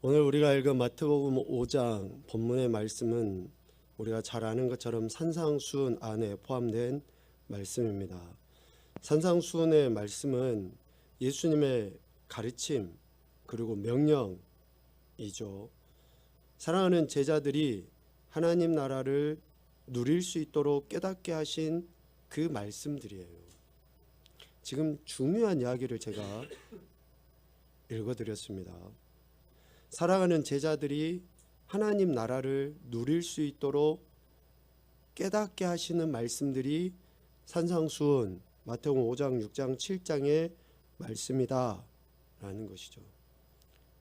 오늘 우리가 읽은 마태복음 5장 본문의 말씀은 우리가 잘 아는 것처럼 산상수훈 안에 포함된 말씀입니다. 산상수훈의 말씀은 예수님의 가르침 그리고 명령이죠. 사랑하는 제자들이 하나님 나라를 누릴 수 있도록 깨닫게 하신 그 말씀들이에요. 지금 중요한 이야기를 제가 읽어드렸습니다. 사랑하는 제자들이 하나님 나라를 누릴 수 있도록 깨닫게 하시는 말씀들이 산상수훈 마태복음 5장, 6장, 7장의 말씀이다 라는 것이죠.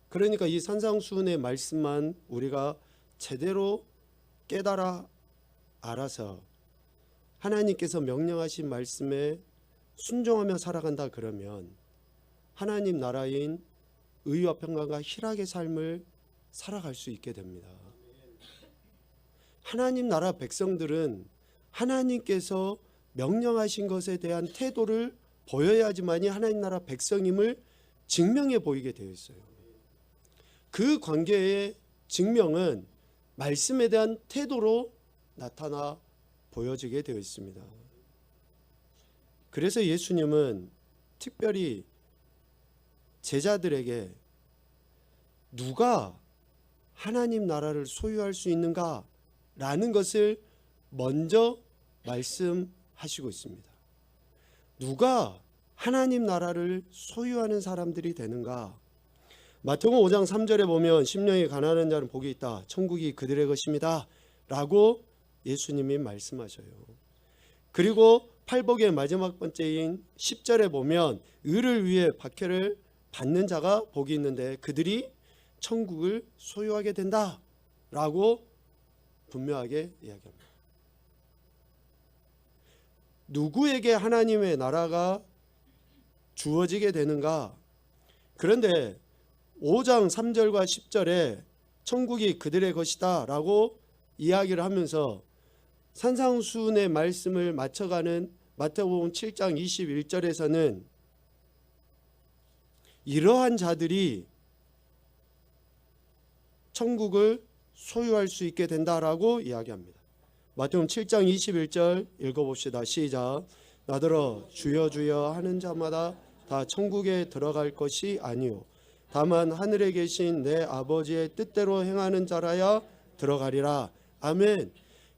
그러니까 이 산상수훈의 말씀만 우리가 제대로 깨달아 알아서 하나님께서 명령하신 말씀에 순종하며 살아간다 그러면 하나님 나라인 의와 평강과 희락의 삶을 살아갈 수 있게 됩니다. 하나님 나라 백성들은 하나님께서 명령하신 것에 대한 태도를 보여야지만이 하나님 나라 백성임을 증명해 보이게 되어 있어요. 그 관계의 증명은 말씀에 대한 태도로 나타나 보여지게 되어 있습니다. 그래서 예수님은 특별히 제자들에게 누가 하나님 나라를 소유할 수 있는가 라는 것을 먼저 말씀하시고 있습니다. 누가 하나님 나라를 소유하는 사람들이 되는가? 마태복음 5장 3절에 보면 심령이 가난한 자는 복이 있다. 천국이 그들의 것입니다. 라고 예수님이 말씀하셔요. 그리고 팔복의 마지막 번째인 10절에 보면 의를 위해 박해를 받는 자가 복이 있는데 그들이 천국을 소유하게 된다 라고 분명하게 이야기합니다. 누구에게 하나님의 나라가 주어지게 되는가? 그런데 5장 3절과 10절에 천국이 그들의 것이다 라고 이야기를 하면서 산상수훈의 말씀을 맞춰가는 마태복음 7장 21절에서는 이러한 자들이 천국을 소유할 수 있게 된다라고 이야기합니다. 마태복음 7장 21절 읽어봅시다. 시작. 나더러 주여 주여 하는 자마다 다 천국에 들어갈 것이 아니요 다만 하늘에 계신 내 아버지의 뜻대로 행하는 자라야 들어가리라. 아멘.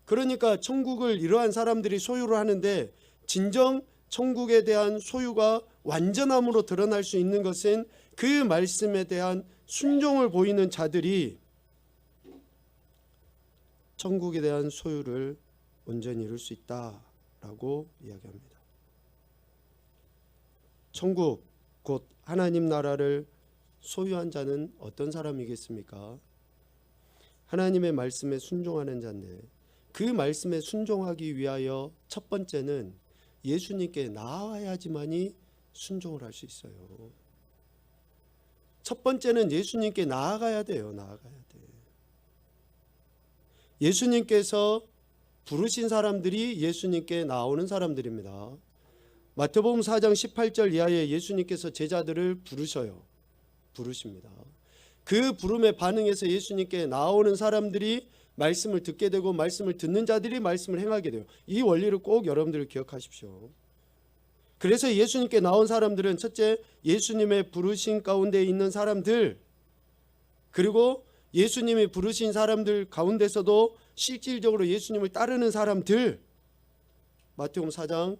그러니까 천국을 이러한 사람들이 소유를 하는데 진정 천국에 대한 소유가 완전함으로 드러날 수 있는 것은 그 말씀에 대한 순종을 보이는 자들이 천국에 대한 소유를 온전히 이룰 수 있다라고 이야기합니다. 천국 곧 하나님 나라를 소유한 자는 어떤 사람이겠습니까? 하나님의 말씀에 순종하는 자인데 그 말씀에 순종하기 위하여 첫 번째는 예수님께 나아와야지만이 순종을 할 수 있어요. 첫 번째는 예수님께 나아가야 돼요. 나아가야 돼. 예수님께서 부르신 사람들이 예수님께 나오는 사람들입니다. 마태복음 4장 18절 이하에 예수님께서 제자들을 부르십니다. 그 부름에 반응해서 예수님께 나오는 사람들이 말씀을 듣게 되고 말씀을 듣는 자들이 말씀을 행하게 돼요. 이 원리를 꼭 여러분들 기억하십시오. 그래서 예수님께 나온 사람들은 첫째 예수님의 부르신 가운데 있는 사람들, 그리고 예수님이 부르신 사람들 가운데서도 실질적으로 예수님을 따르는 사람들, 마태복음 4장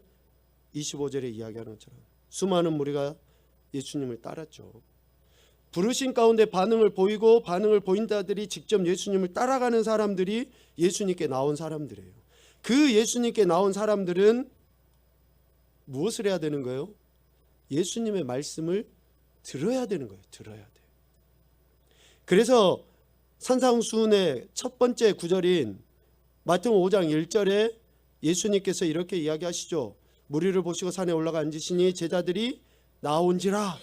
25절에 이야기하는 것처럼 수많은 무리가 예수님을 따랐죠. 부르신 가운데 반응을 보이고 반응을 보인 자들이 직접 예수님을 따라가는 사람들이 예수님께 나온 사람들이에요. 그 예수님께 나온 사람들은 무엇을 해야 되는 거예요? 예수님의 말씀을 들어야 되는 거예요. 들어야 돼. 그래서 산상수훈의 첫 번째 구절인 마태복음 5장 1절에 예수님께서 이렇게 이야기하시죠. 무리를 보시고 산에 올라가 앉으시니 제자들이 나온지라.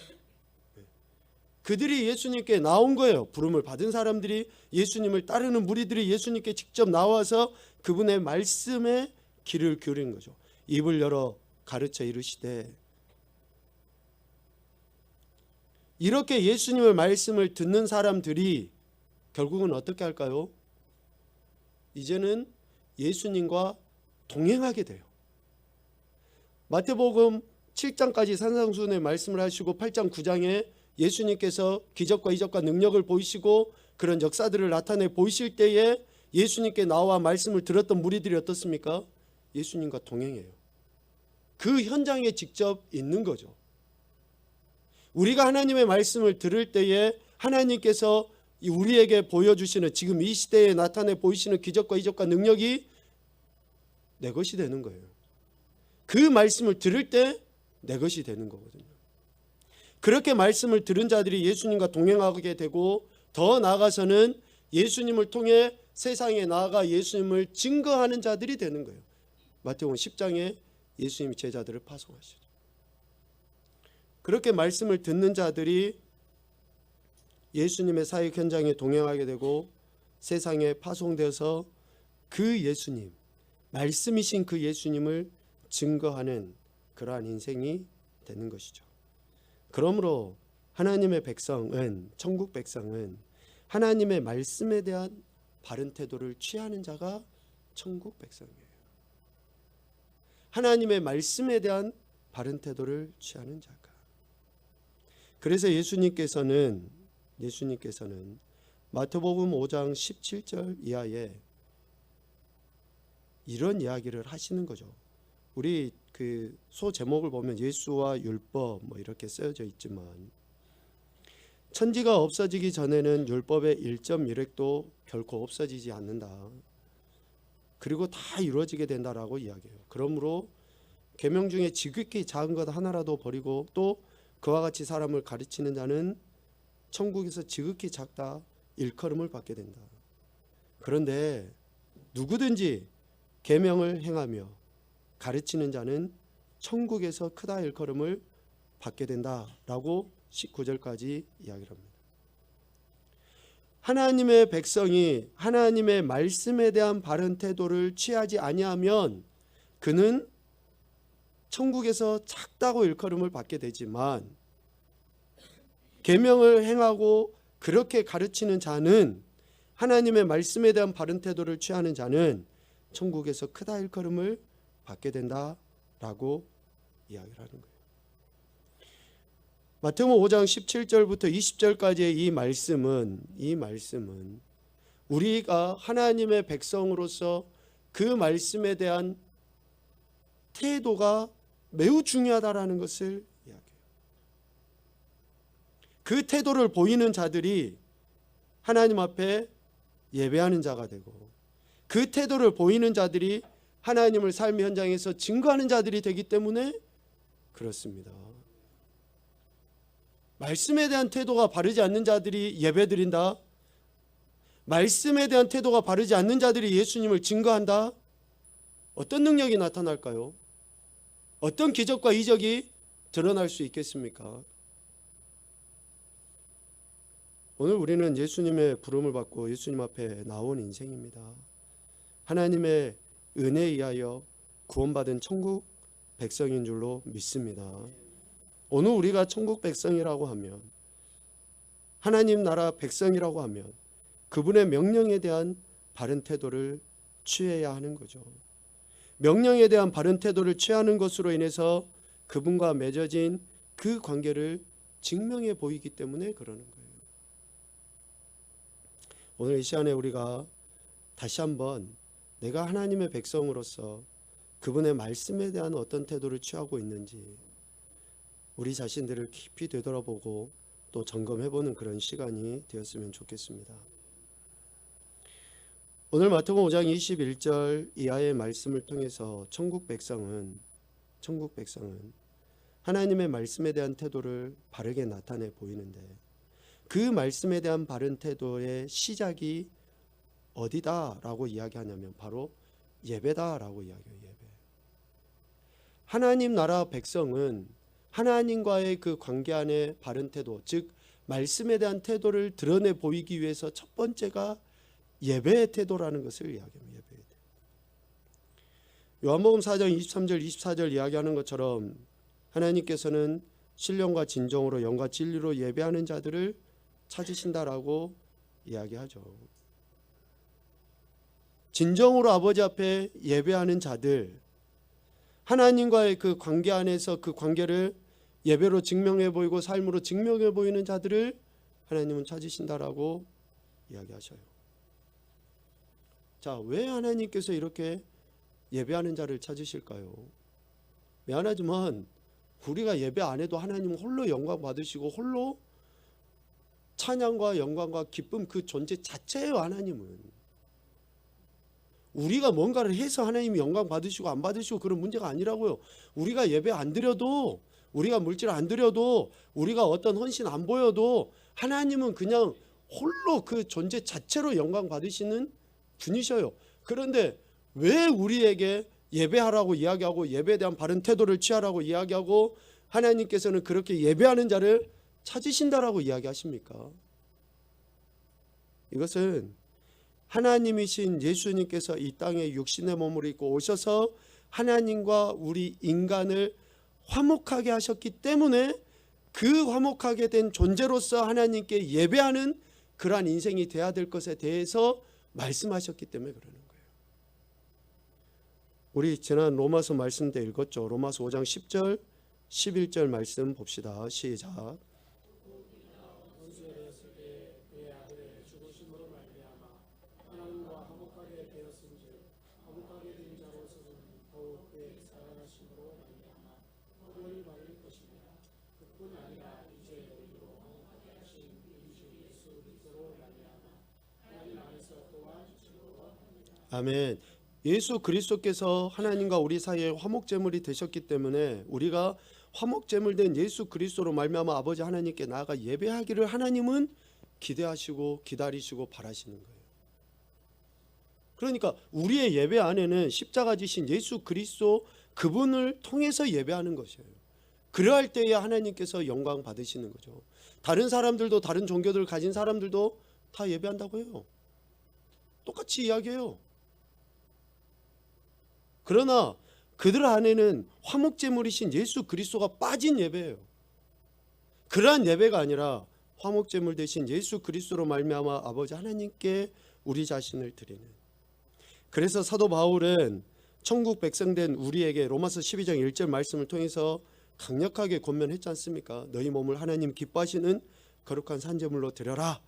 그들이 예수님께 나온 거예요. 부름을 받은 사람들이, 예수님을 따르는 무리들이 예수님께 직접 나와서 그분의 말씀에 귀를 기울인 거죠. 입을 열어 가르쳐 이르시되 이렇게 예수님의 말씀을 듣는 사람들이 결국은 어떻게 할까요? 이제는 예수님과 동행하게 돼요. 마태복음 7장까지 산상수훈의 말씀을 하시고 8장 9장에 예수님께서 기적과 이적과 능력을 보이시고 그런 역사들을 나타내 보이실 때에 예수님께 나와 말씀을 들었던 무리들이 어떻습니까? 예수님과 동행해요. 그 현장에 직접 있는 거죠. 우리가 하나님의 말씀을 들을 때에 하나님께서 우리에게 보여주시는 지금 이 시대에 나타내 보이시는 기적과 이적과 능력이 내 것이 되는 거예요. 그 말씀을 들을 때 내 것이 되는 거거든요. 그렇게 말씀을 들은 자들이 예수님과 동행하게 되고 더 나아가서는 예수님을 통해 세상에 나아가 예수님을 증거하는 자들이 되는 거예요. 마태복음 10장에 예수님이 제자들을 파송하시죠. 그렇게 말씀을 듣는 자들이 예수님의 사역 현장에 동행하게 되고 세상에 파송되어서 그 예수님, 말씀이신 그 예수님을 증거하는 그러한 인생이 되는 것이죠. 그러므로 하나님의 백성은, 천국 백성은 하나님의 말씀에 대한 바른 태도를 취하는 자가 천국 백성이에요. 하나님의 말씀에 대한 바른 태도를 취하는 자가. 그래서 예수님께서는 마태복음 5장 17절 이하에 이런 이야기를 하시는 거죠. 우리 그 소 제목을 보면 예수와 율법 뭐 이렇게 쓰여져 있지만 천지가 없어지기 전에는 율법의 1.1획도 결코 없어지지 않는다. 그리고 다 이루어지게 된다라고 이야기해요. 그러므로 계명 중에 지극히 작은 것 하나라도 버리고 또 그와 같이 사람을 가르치는 자는 천국에서 지극히 작다 일컬음을 받게 된다. 그런데 누구든지 계명을 행하며 가르치는 자는 천국에서 크다 일컬음을 받게 된다라고 19절까지 이야기를 합니다. 하나님의 백성이 하나님의 말씀에 대한 바른 태도를 취하지 아니하면 그는 천국에서 작다고 일컬음을 받게 되지만 계명을 행하고 그렇게 가르치는 자는 하나님의 말씀에 대한 바른 태도를 취하는 자는 천국에서 크다 일컬음을 받게 된다라고 이야기를 하는 거예요. 마태복음 5장 17절부터 20절까지의 이 말씀은 우리가 하나님의 백성으로서 그 말씀에 대한 태도가 매우 중요하다라는 것을 이야기해요. 그 태도를 보이는 자들이 하나님 앞에 예배하는 자가 되고 그 태도를 보이는 자들이 하나님을 삶의 현장에서 증거하는 자들이 되기 때문에 그렇습니다. 말씀에 대한 태도가 바르지 않는 자들이 예배드린다. 말씀에 대한 태도가 바르지 않는 자들이 예수님을 증거한다. 어떤 능력이 나타날까요? 어떤 기적과 이적이 드러날 수 있겠습니까? 오늘 우리는 예수님의 부름을 받고 예수님 앞에 나온 인생입니다. 하나님의 은혜에 의하여 구원받은 천국 백성인 줄로 믿습니다. 오늘 우리가 천국 백성이라고 하면 하나님 나라 백성이라고 하면 그분의 명령에 대한 바른 태도를 취해야 하는 거죠. 명령에 대한 바른 태도를 취하는 것으로 인해서 그분과 맺어진 그 관계를 증명해 보이기 때문에 그러는 거예요. 오늘 이 시간에 우리가 다시 한번 내가 하나님의 백성으로서 그분의 말씀에 대한 어떤 태도를 취하고 있는지 우리 자신들을 깊이 되돌아보고 또 점검해보는 그런 시간이 되었으면 좋겠습니다. 오늘 마태복음 5장 21절 이하의 말씀을 통해서 천국 백성은 하나님의 말씀에 대한 태도를 바르게 나타내 보이는데 그 말씀에 대한 바른 태도의 시작이 어디다라고 이야기하냐면 바로 예배다라고 이야기해요. 예배. 하나님 나라 백성은 하나님과의 그 관계 안에 바른 태도, 즉 말씀에 대한 태도를 드러내 보이기 위해서 첫 번째가 예배의 태도라는 것을 이야기합니다. 예배의 태도. 요한복음 4장 23절 24절 이야기하는 것처럼 하나님께서는 신령과 진정으로 영과 진리로 예배하는 자들을 찾으신다라고 이야기하죠. 진정으로 아버지 앞에 예배하는 자들, 하나님과의 그 관계 안에서 그 관계를 예배로 증명해 보이고 삶으로 증명해 보이는 자들을 하나님은 찾으신다라고 이야기하셔요. 자, 왜 하나님께서 이렇게 예배하는 자를 찾으실까요? 미안하지만 우리가 예배 안 해도 하나님은 홀로 영광 받으시고 홀로 찬양과 영광과 기쁨 그 존재 자체예요. 하나님은 우리가 뭔가를 해서 하나님이 영광 받으시고 안 받으시고 그런 문제가 아니라고요. 우리가 예배 안 드려도, 우리가 물질 안 드려도, 우리가 어떤 헌신 안 보여도 하나님은 그냥 홀로 그 존재 자체로 영광 받으시는 분이셔요. 그런데 왜 우리에게 예배하라고 이야기하고 예배에 대한 바른 태도를 취하라고 이야기하고 하나님께서는 그렇게 예배하는 자를 찾으신다라고 이야기하십니까? 이것은 하나님이신 예수님께서 이 땅에 육신의 몸을 입고 오셔서 하나님과 우리 인간을 화목하게 하셨기 때문에 그 화목하게 된 존재로서 하나님께 예배하는 그러한 인생이 돼야 될 것에 대해서 말씀하셨기 때문에 그러는 거예요. 우리 지난 로마서 말씀 때 읽었죠. 로마서 5장 10절 11절 말씀 봅시다. 시작. 아멘. 예수 그리스도께서 하나님과 우리 사이에 화목제물이 되셨기 때문에 우리가 화목제물 된 예수 그리스도로 말미암아 아버지 하나님께 나아가 예배하기를 하나님은 기대하시고 기다리시고 바라시는 거예요. 그러니까 우리의 예배 안에는 십자가 지신 예수 그리스도 그분을 통해서 예배하는 것이에요. 그러할 때에 하나님께서 영광 받으시는 거죠. 다른 사람들도, 다른 종교들을 가진 사람들도 다 예배한다고 해요. 똑같이 이야기해요. 그러나 그들 안에는 화목제물이신 예수 그리스도가 빠진 예배예요. 그러한 예배가 아니라 화목제물 대신 예수 그리스도로 말미암아 아버지 하나님께 우리 자신을 드리는. 그래서 사도 바울은 천국 백성된 우리에게 로마서 12장 1절 말씀을 통해서 강력하게 권면했지 않습니까? 너희 몸을 하나님 기뻐하시는 거룩한 산제물로 드려라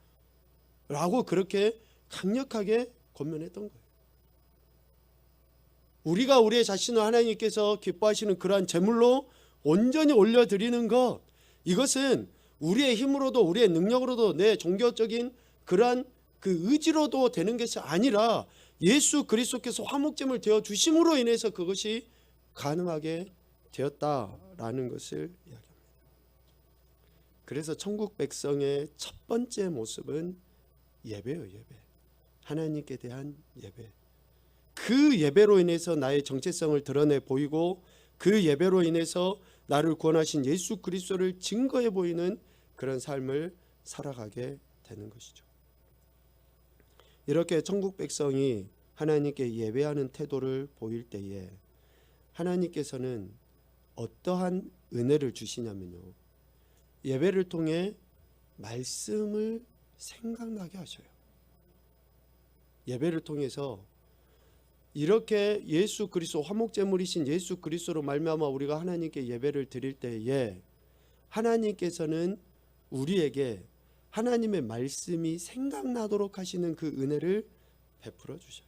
라고 그렇게 강력하게 권면했던 거예요. 우리가 우리의 자신을 하나님께서 기뻐하시는 그러한 제물로 온전히 올려드리는 것, 이것은 우리의 힘으로도 우리의 능력으로도 내 종교적인 그러한 그 의지로도 되는 것이 아니라 예수 그리스도께서 화목제물 되어 주심으로 인해서 그것이 가능하게 되었다라는 것을 이야기합니다. 그래서 천국 백성의 첫 번째 모습은 예배예요. 예배. 하나님께 대한 예배. 그 예배로 인해서 나의 정체성을 드러내 보이고 그 예배로 인해서 나를 구원하신 예수 그리스도를 증거해 보이는 그런 삶을 살아가게 되는 것이죠. 이렇게 천국 백성이 하나님께 예배하는 태도를 보일 때에 하나님께서는 어떠한 은혜를 주시냐면요, 예배를 통해 말씀을 생각나게 하셔요. 예배를 통해서 이렇게 예수 그리스도 화목제물이신 예수 그리스도로 말미암아 우리가 하나님께 예배를 드릴 때에 하나님께서는 우리에게 하나님의 말씀이 생각나도록 하시는 그 은혜를 베풀어 주셔요.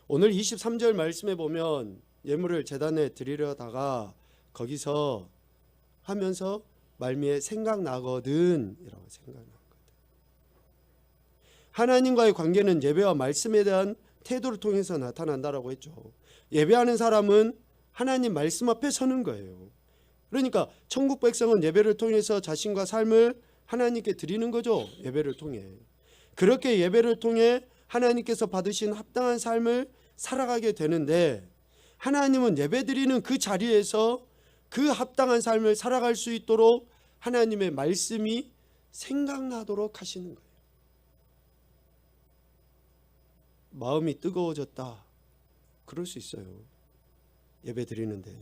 오늘 23절 말씀에 보면 예물을 제단에 드리려다가 거기서 하면서 말미에 생각나거든 이라고 생각나거든. 하나님과의 관계는 예배와 말씀에 대한 태도를 통해서 나타난다라고 했죠. 예배하는 사람은 하나님 말씀 앞에 서는 거예요. 그러니까 천국 백성은 예배를 통해서 자신과 삶을 하나님께 드리는 거죠. 예배를 통해. 그렇게 예배를 통해 하나님께서 받으신 합당한 삶을 살아가게 되는데 하나님은 예배 드리는 그 자리에서 그 합당한 삶을 살아갈 수 있도록 하나님의 말씀이 생각나도록 하시는 거예요. 마음이 뜨거워졌다. 그럴 수 있어요. 예배 드리는데.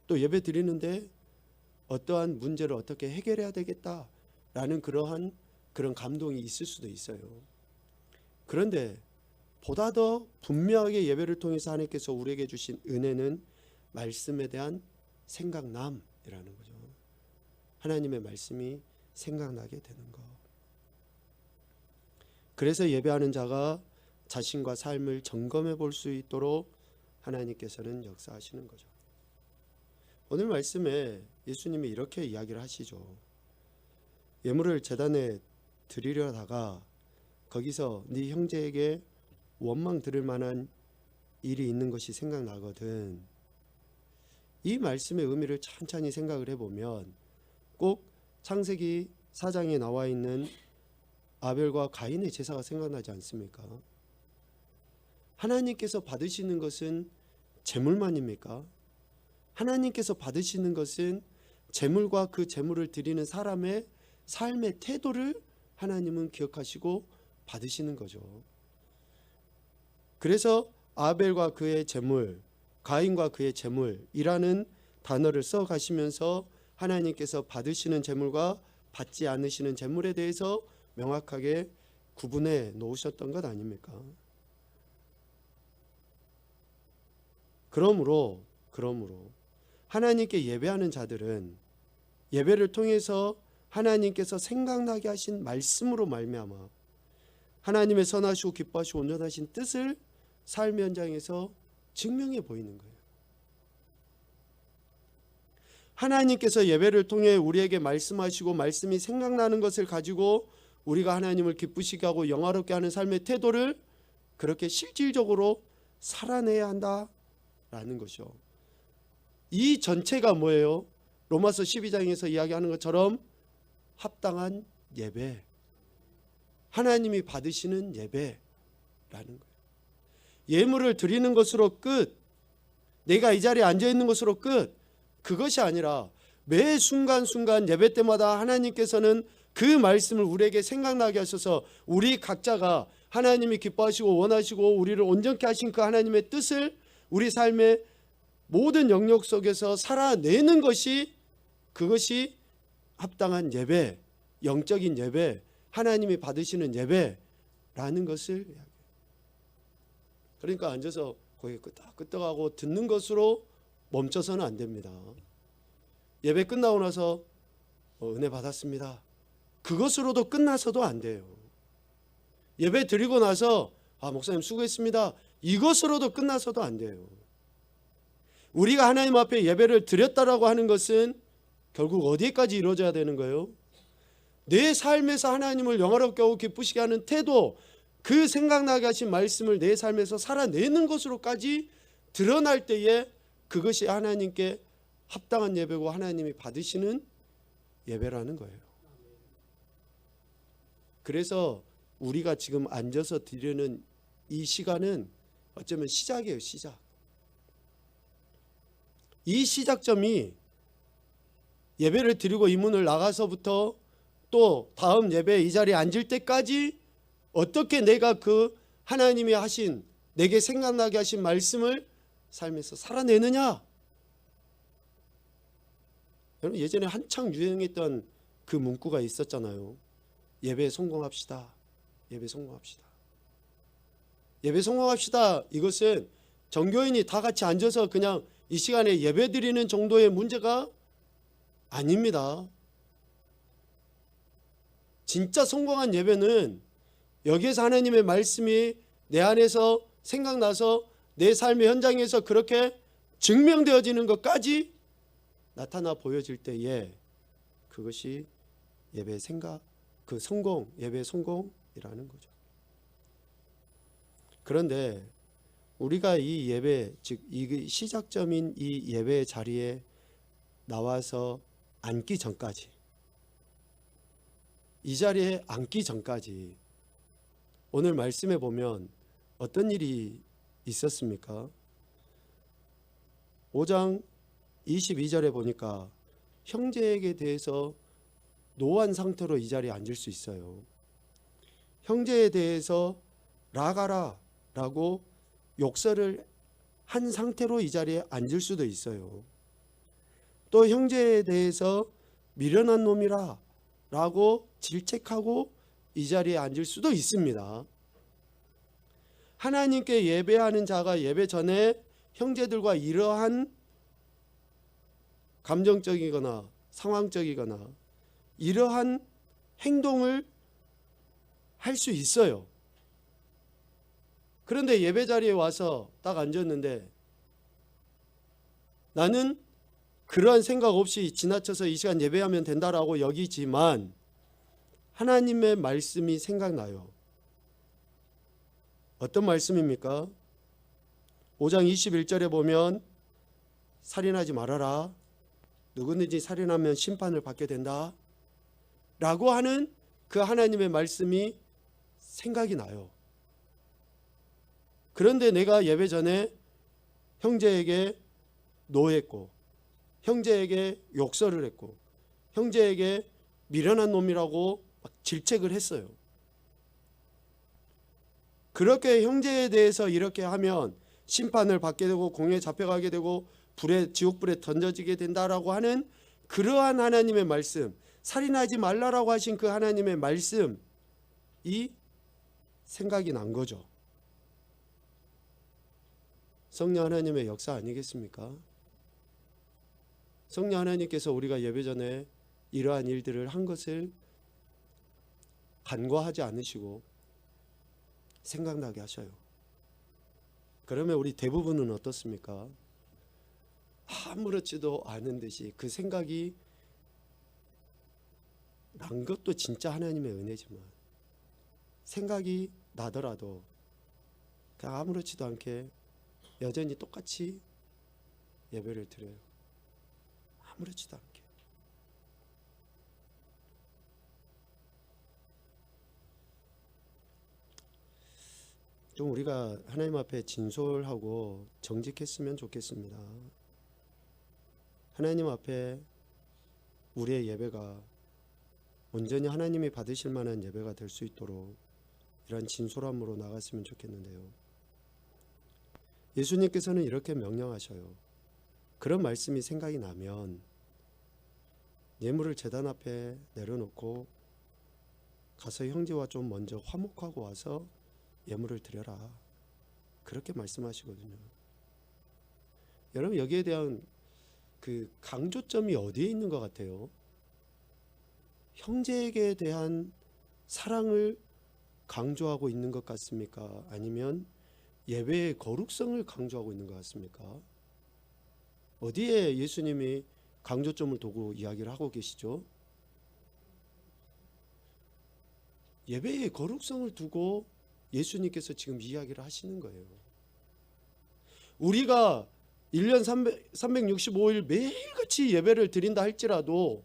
또 예배 드리는데 어떠한 문제를 어떻게 해결해야 되겠다라는 그런 감동이 있을 수도 있어요. 그런데 보다 더 분명하게 예배를 통해서 하나님께서 우리에게 주신 은혜는 말씀에 대한 생각남이라는 거죠. 하나님의 말씀이 생각나게 되는 것. 그래서 예배하는 자가 자신과 삶을 점검해 볼 수 있도록 하나님께서는 역사하시는 거죠. 오늘 말씀에 예수님이 이렇게 이야기를 하시죠. 예물을 제단에 드리려다가 거기서 네 형제에게 원망 들을 만한 일이 있는 것이 생각나거든. 이 말씀의 의미를 천천히 생각을 해보면 꼭 창세기 4장에 나와 있는 아벨과 가인의 제사가 생각나지 않습니까? 하나님께서 받으시는 것은 제물만입니까? 하나님께서 받으시는 것은 제물과 그 제물을 드리는 사람의 삶의 태도를 하나님은 기억하시고 받으시는 거죠. 그래서 아벨과 그의 제물, 가인과 그의 제물이라는 단어를 써 가시면서 하나님께서 받으시는 제물과 받지 않으시는 제물에 대해서 명확하게 구분해 놓으셨던 것 아닙니까? 그러므로 하나님께 예배하는 자들은 예배를 통해서 하나님께서 생각나게 하신 말씀으로 말미암아 하나님의 선하시고 기뻐하시고 온전하신 뜻을 삶의 현장에서 증명해 보이는 거예요. 하나님께서 예배를 통해 우리에게 말씀하시고 말씀이 생각나는 것을 가지고 우리가 하나님을 기쁘시게 하고 영화롭게 하는 삶의 태도를 그렇게 실질적으로 살아내야 한다라는 것이죠. 이 전체가 뭐예요? 로마서 12장에서 이야기하는 것처럼 합당한 예배, 하나님이 받으시는 예배라는 거예요. 예물을 드리는 것으로 끝, 내가 이 자리에 앉아 있는 것으로 끝, 그것이 아니라 매 순간순간 예배 때마다 하나님께서는 그 말씀을 우리에게 생각나게 하셔서 우리 각자가 하나님이 기뻐하시고 원하시고 우리를 온전케 하신 그 하나님의 뜻을 우리 삶의 모든 영역 속에서 살아내는 것이, 그것이 합당한 예배, 영적인 예배, 하나님이 받으시는 예배라는 것을 이야기해요. 그러니까 앉아서 거기 끄떡끄떡하고 듣는 것으로 멈춰서는 안 됩니다. 예배 끝나고 나서 은혜 받았습니다, 그것으로도 끝나서도 안 돼요. 예배 드리고 나서 목사님 수고했습니다, 이것으로도 끝나서도 안 돼요. 우리가 하나님 앞에 예배를 드렸다라고 하는 것은 결국 어디까지 이루어져야 되는 거예요? 내 삶에서 하나님을 영화롭게 하고 기쁘시게 하는 태도, 그 생각나게 하신 말씀을 내 삶에서 살아내는 것으로까지 드러날 때에 그것이 하나님께 합당한 예배고 하나님이 받으시는 예배라는 거예요. 그래서 우리가 지금 앉아서 드리는 이 시간은 어쩌면 시작이에요. 시작. 이 시작점이 예배를 드리고 이 문을 나가서부터 또 다음 예배 이 자리에 앉을 때까지 어떻게 내가 그 하나님이 하신, 내게 생각나게 하신 말씀을 삶에서 살아내느냐. 여러분, 예전에 한창 유행했던 그 문구가 있었잖아요. 예배 성공합시다. 예배 성공합시다. 예배 성공합시다. 이것은 정교인이 다 같이 앉아서 그냥 이 시간에 예배 드리는 정도의 문제가 아닙니다. 진짜 성공한 예배는 여기에서 하나님의 말씀이 내 안에서 생각나서 내 삶의 현장에서 그렇게 증명되어지는 것까지 나타나 보여질 때에 그것이 예배의 생각, 그 성공, 예배의 성공이라는 거죠. 그런데 우리가 이 예배, 즉 이 시작점인 이 예배의 자리에 나와서 앉기 전까지, 이 자리에 앉기 전까지 오늘 말씀에 보면 어떤 일이 있었습니까? 5장 22절에 보니까 형제에게 대해서 노한 상태로 이 자리에 앉을 수 있어요. 형제에 대해서 라가라 라고 욕설을 한 상태로 이 자리에 앉을 수도 있어요. 또 형제에 대해서 미련한 놈이라 라고 질책하고 이 자리에 앉을 수도 있습니다. 하나님께 예배하는 자가 예배 전에 형제들과 이러한 감정적이거나 상황적이거나 이러한 행동을 할 수 있어요. 그런데 예배 자리에 와서 딱 앉았는데 나는 그러한 생각 없이 지나쳐서 이 시간 예배하면 된다라고 여기지만 하나님의 말씀이 생각나요. 어떤 말씀입니까? 5장 21절에 보면 살인하지 말아라. 누구든지 살인하면 심판을 받게 된다. 라고 하는 그 하나님의 말씀이 생각이 나요. 그런데 내가 예배 전에 형제에게 노했고 형제에게 욕설을 했고 형제에게 미련한 놈이라고 막 질책을 했어요. 그렇게 형제에 대해서 이렇게 하면 심판을 받게 되고 공에 잡혀가게 되고 지옥불에 던져지게 된다라고 하는 그러한 하나님의 말씀, 살인하지 말라라고 하신 그 하나님의 말씀이 생각이 난 거죠. 성령 하나님의 역사 아니겠습니까? 성령 하나님께서 우리가 예배 전에 이러한 일들을 한 것을 간과하지 않으시고 생각나게 하셔요. 그러면 우리 대부분은 어떻습니까? 아무렇지도 않은 듯이 그 생각이 난 것도 진짜 하나님의 은혜지만 생각이 나더라도 그냥 아무렇지도 않게 여전히 똑같이 예배를 드려요. 아무렇지도 않게. 좀 우리가 하나님 앞에 진솔하고 정직했으면 좋겠습니다. 하나님 앞에 우리의 예배가 온전히 하나님이 받으실 만한 예배가 될 수 있도록 이런 진솔함으로 나갔으면 좋겠는데요. 예수님께서는 이렇게 명령하셔요. 그런 말씀이 생각이 나면 예물을 제단 앞에 내려놓고 가서 형제와 좀 먼저 화목하고 와서 예물을 드려라. 그렇게 말씀하시거든요. 여러분 여기에 대한 그 강조점이 어디에 있는 것 같아요? 형제에게 대한 사랑을 강조하고 있는 것 같습니까? 아니면 예배의 거룩성을 강조하고 있는 것 같습니까? 어디에 예수님이 강조점을 두고 이야기를 하고 계시죠? 예배의 거룩성을 두고 예수님께서 지금 이야기를 하시는 거예요. 우리가 1년 365일 매일같이 예배를 드린다 할지라도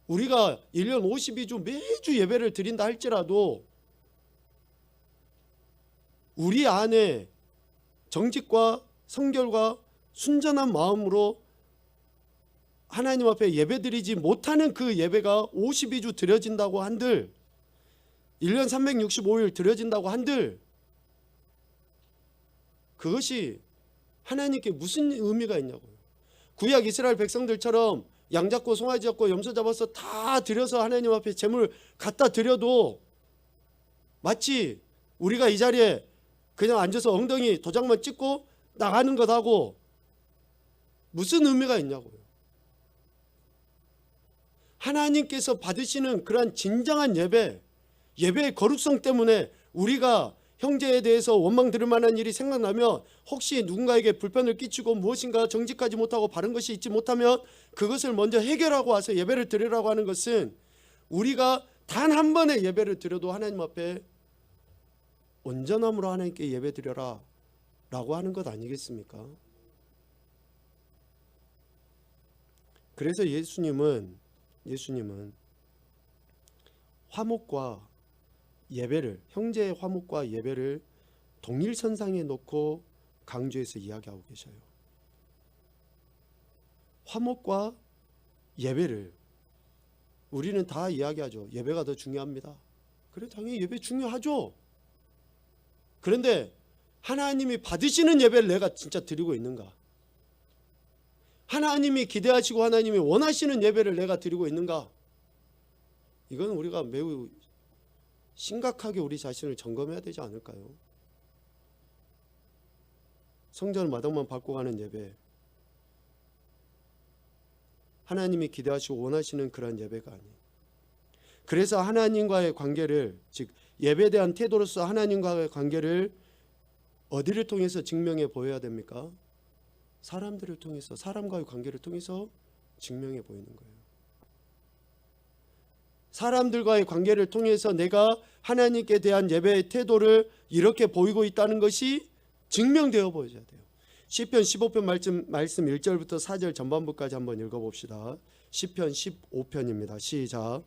우리가 1년 52주 매주 예배를 드린다 할지라도 우리 안에 정직과 성결과 순전한 마음으로 하나님 앞에 예배드리지 못하는 그 예배가 52주 드려진다고 한들 1년 365일 드려진다고 한들 그것이 하나님께 무슨 의미가 있냐고요. 구약 이스라엘 백성들처럼 양 잡고 송아지 잡고 염소 잡아서 다 드려서 하나님 앞에 제물 갖다 드려도 마치 우리가 이 자리에 그냥 앉아서 엉덩이 도장만 찍고 나가는 것하고 무슨 의미가 있냐고요. 하나님께서 받으시는 그러한 진정한 예배의 거룩성 때문에 우리가 형제에 대해서 원망 들을 만한 일이 생각나면 혹시 누군가에게 불편을 끼치고 무엇인가 정직하지 못하고 바른 것이 있지 못하면 그것을 먼저 해결하고 와서 예배를 드리라고 하는 것은 우리가 단 한 번의 예배를 드려도 하나님 앞에 온전함으로 하나님께 예배 드려라 라고 하는 것 아니겠습니까? 그래서 예수님은 화목과 예배를, 형제의 화목과 예배를 동일선상에 놓고 강조해서 이야기하고 계셔요. 화목과 예배를 우리는 다 이야기하죠. 예배가 더 중요합니다. 그래, 당연히 예배 중요하죠. 그런데 하나님이 받으시는 예배를 내가 진짜 드리고 있는가? 하나님이 기대하시고 하나님이 원하시는 예배를 내가 드리고 있는가? 이건 우리가 매우 심각하게 우리 자신을 점검해야 되지 않을까요? 성전 마당만 밟고 가는 예배, 하나님이 기대하시고 원하시는 그런 예배가 아니에요. 그래서 하나님과의 관계를, 즉 예배에 대한 태도로서 하나님과의 관계를 어디를 통해서 증명해 보여야 됩니까? 사람들을 통해서, 사람과의 관계를 통해서 증명해 보이는 거예요. 사람들과의 관계를 통해서 내가 하나님께 대한 예배의 태도를 이렇게 보이고 있다는 것이 증명되어 보여야 돼요. 시편 15편 말씀 1절부터 4절 전반부까지 한번 읽어봅시다. 시편 15편입니다. 시작.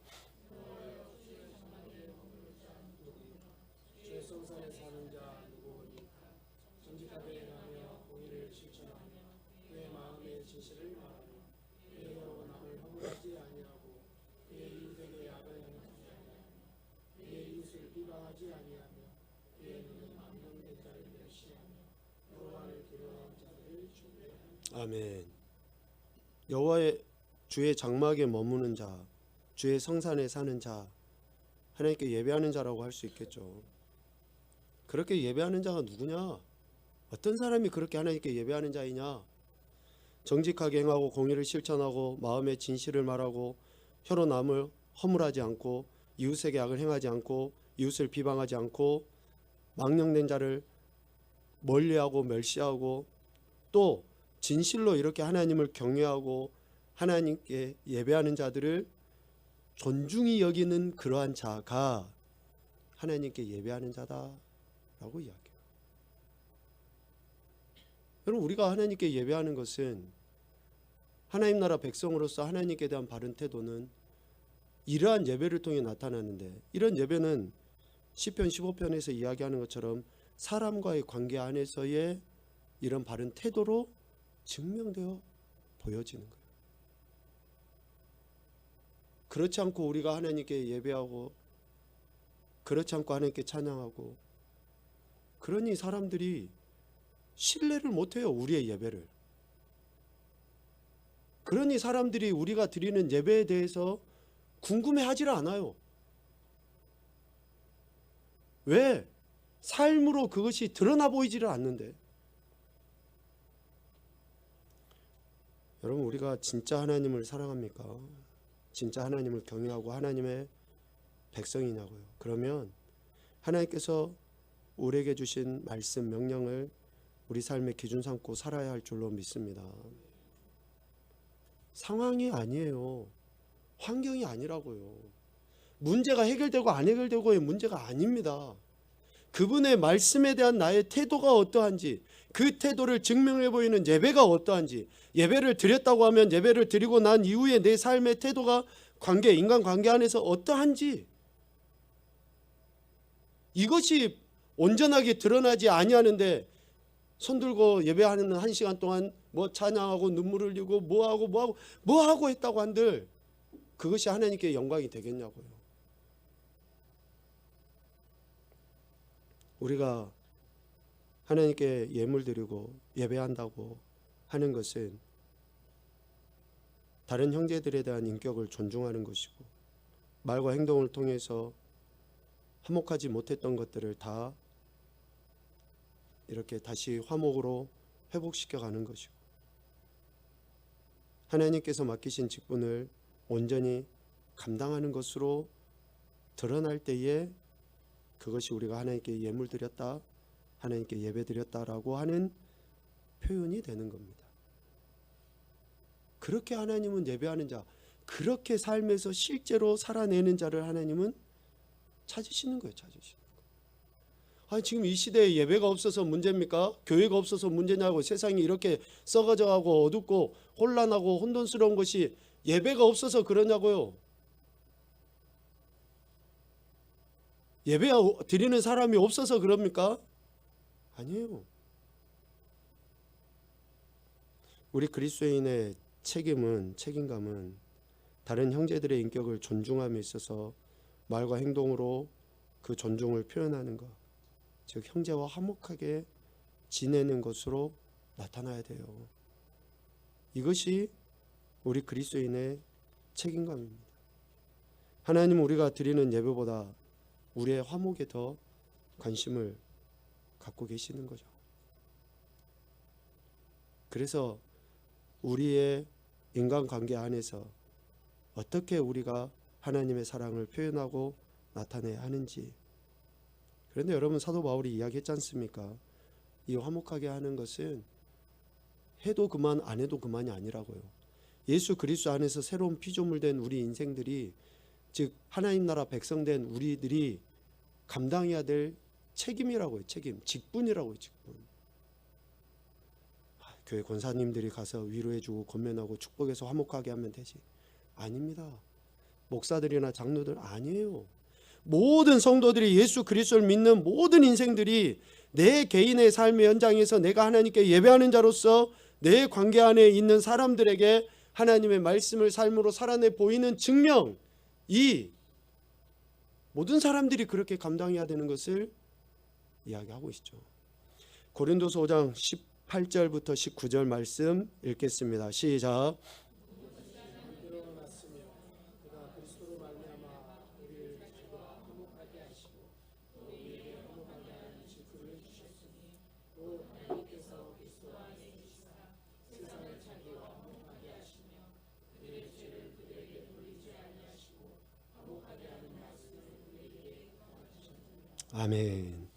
아멘. 여호와의 주의 장막에 머무는 자, 주의 성산에 사는 자, 하나님께 예배하는 자라고 할 수 있겠죠. 그렇게 예배하는 자가 누구냐? 어떤 사람이 그렇게 하나님께 예배하는 자이냐? 정직하게 행하고 공의를 실천하고 마음의 진실을 말하고 혀로 남을 허물하지 않고 이웃에게 악을 행하지 않고 이웃을 비방하지 않고 망령된 자를 멀리하고 멸시하고 또 진실로 이렇게 하나님을 경외하고 하나님께 예배하는 자들을 존중히 여기는 그러한 자가 하나님께 예배하는 자다라고 이야기해요. 여러분, 우리가 하나님께 예배하는 것은 하나님 나라 백성으로서 하나님께 대한 바른 태도는 이러한 예배를 통해 나타나는데, 이런 예배는 시편 15편에서 이야기하는 것처럼 사람과의 관계 안에서의 이런 바른 태도로 증명되어 보여지는 거예요. 그렇지 않고 우리가 하나님께 예배하고, 그렇지 않고 하나님께 찬양하고, 그러니 사람들이 신뢰를 못해요. 우리의 예배를. 그러니 사람들이 우리가 드리는 예배에 대해서 궁금해하지를 않아요. 왜? 삶으로 그것이 드러나 보이지를 않는데. 여러분, 우리가 진짜 하나님을 사랑합니까? 진짜 하나님을 경외하고 하나님의 백성이냐고요. 그러면 하나님께서 우리에게 주신 말씀, 명령을 우리 삶의 기준 삼고 살아야 할 줄로 믿습니다. 상황이 아니에요. 환경이 아니라고요. 문제가 해결되고 안 해결되고의 문제가 아닙니다. 그분의 말씀에 대한 나의 태도가 어떠한지, 그 태도를 증명해 보이는 예배가 어떠한지, 예배를 드렸다고 하면 예배를 드리고 난 이후에 내 삶의 태도가 인간관계 안에서 어떠한지, 이것이 온전하게 드러나지 아니하는데 손들고 예배하는 1시간 동안 뭐 찬양하고 눈물 흘리고 뭐하고 했다고 한들 그것이 하나님께 영광이 되겠냐고요. 우리가 하나님께 예물 드리고 예배한다고 하는 것은 다른 형제들에 대한 인격을 존중하는 것이고, 말과 행동을 통해서 화목하지 못했던 것들을 다 이렇게 다시 화목으로 회복시켜 가는 것이고, 하나님께서 맡기신 직분을 온전히 감당하는 것으로 드러날 때에 그것이 우리가 하나님께 예물 드렸다, 하나님께 예배 드렸다라고 하는 표현이 되는 겁니다. 그렇게 하나님은 예배하는 자, 그렇게 삶에서 실제로 살아내는 자를 하나님은 찾으시는 거예요. 찾으시는 거예요. 아니, 지금 이 시대에 예배가 없어서 문제입니까? 교회가 없어서 문제냐고. 세상이 이렇게 썩어져가고 어둡고 혼란하고 혼돈스러운 것이 예배가 없어서 그러냐고요. 예배 드리는 사람이 없어서 그럽니까? 아니에요. 우리 그리스도인의 책임감은 다른 형제들의 인격을 존중함에 있어서 말과 행동으로 그 존중을 표현하는 것, 즉 형제와 화목하게 지내는 것으로 나타나야 돼요. 이것이 우리 그리스도인의 책임감입니다. 하나님은 우리가 드리는 예배보다 우리의 화목에 더 관심을 갖고 계시는 거죠. 그래서 우리의 인간관계 안에서 어떻게 우리가 하나님의 사랑을 표현하고 나타내야 하는지. 그런데 여러분, 사도 바울이 이야기했지 않습니까? 이 화목하게 하는 것은 해도 그만 안 해도 그만이 아니라고요. 예수 그리스도 안에서 새로운 피조물 된 우리 인생들이, 즉 하나님 나라 백성된 우리들이 감당해야 될 책임이라고요. 책임, 직분이라고요. 직분. 교회 권사님들이 가서 위로해주고 권면하고 축복해서 화목하게 하면 되지. 아닙니다. 목사들이나 장로들 아니에요. 모든 성도들이, 예수 그리스도를 믿는 모든 인생들이 내 개인의 삶의 현장에서 내가 하나님께 예배하는 자로서 내 관계 안에 있는 사람들에게 하나님의 말씀을 삶으로 살아내 보이는 증명, 이 모든 사람들이 그렇게 감당해야 되는 것을 이야기하고 있죠. 고린도서 5장 18절부터 19절 말씀 읽겠습니다. 시작. 아멘.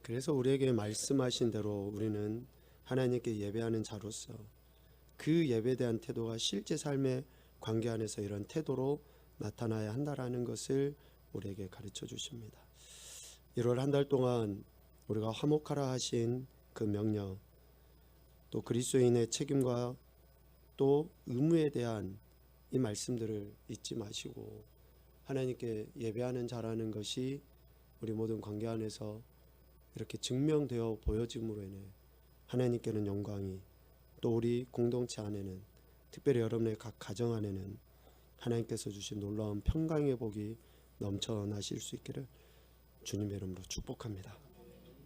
그래서 우리에게 말씀하신 대로 우리는 하나님께 예배하는 자로서 그 예배에 대한 태도가 실제 삶의 관계 안에서 이런 태도로 나타나야 한다라는 것을 우리에게 가르쳐 주십니다. 1월 한 달 동안 우리가 화목하라 하신 그 명령, 또 그리스도인의 책임과 또 의무에 대한 이 말씀들을 잊지 마시고 하나님께 예배하는 자라는 것이 우리 모든 관계 안에서 이렇게 증명되어 보여짐으로 인해 하나님께는 영광이, 또 우리 공동체 안에는, 특별히 여러분의 각 가정 안에는 하나님께서 주신 놀라운 평강의 복이 넘쳐나실 수 있기를 주님의 이름으로 축복합니다.